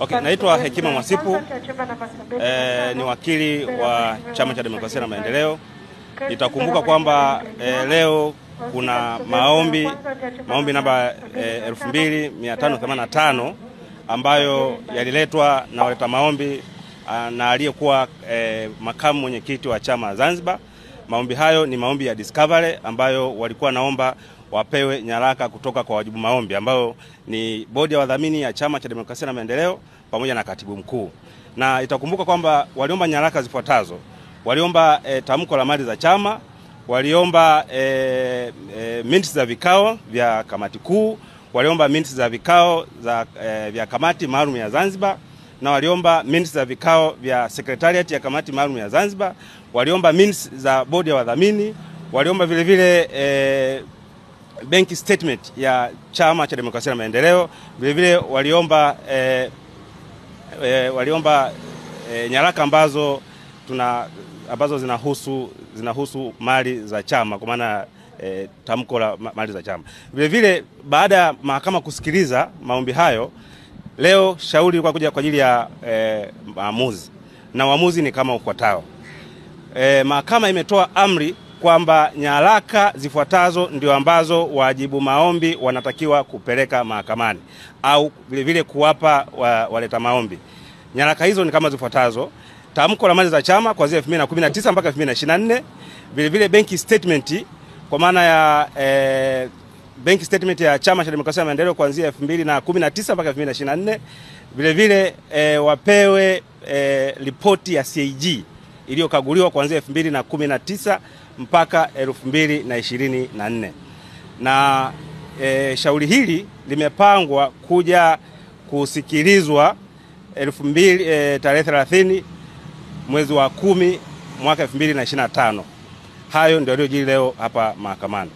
Okay, naitwa Hekima Mwasipu, ni wakili wa Chama cha Demokrasia na Maendeleo. Itakumbuka kwamba leo kuna maombi namba 2585 ambayo yaliletwa na waleta maombi na aliyekuwa makamu mwenyekiti wa chama Zanzibar. Maombi hayo ni maombi ya discovery ambayo walikuwa naomba wapewe nyaraka kutoka kwa wajibu maombi ambao ni bodi ya wadhamini ya Chama cha Demokrasia na Maendeleo pamoja na katibu mkuu. Na itakumbuka kwamba waliomba nyaraka zifuatazo. Waliomba tamko la mali za chama, waliomba minutes za vikao vya kamati kuu, waliomba minutes za vikao vya kamati maalum ya Zanzibar, na waliomba minutes za vikao vya secretariat ya kamati maalum ya Zanzibar, waliomba minutes za bodi ya wadhamini, waliomba vile vile bank statement ya Chama cha Demokrasia na Maendeleo, vile vile waliomba nyaraka ambazo zinahusu mali za chama, kwa maana tamko la mali za chama. Vile vile baada ya mahakama kusikiliza maombi hayo, leo shauri ilikuwa kuja kwa ajili ya maamuzi, na uamuzi ni kama ufuatao. Mahakama imetoa amri kwamba nyaraka zifuatazo ndio ambazo wajibu maombi wanatakiwa kupeleka mahakamani au vile vile kuwapa waleta maombi. Nyaraka hizo ni kama zifuatazo: tamko la mali za chama kuanzia 2019 mpaka 2024, vile vile bank statement kwa maana ya bank statement ya Chama cha Demokrasia na Maendeleo kuanzia 2019 mpaka 2024, vile vile wapewe ripoti ya CAG iliyokaguliwa kuanzia 2019 mpaka 2024. Na shauri hili limepangwa kuja kusikilizwa tarehe 30 mwezi wa 10 mwaka 2025. Hayo ndio yaliyojiri leo hapa mahakamani.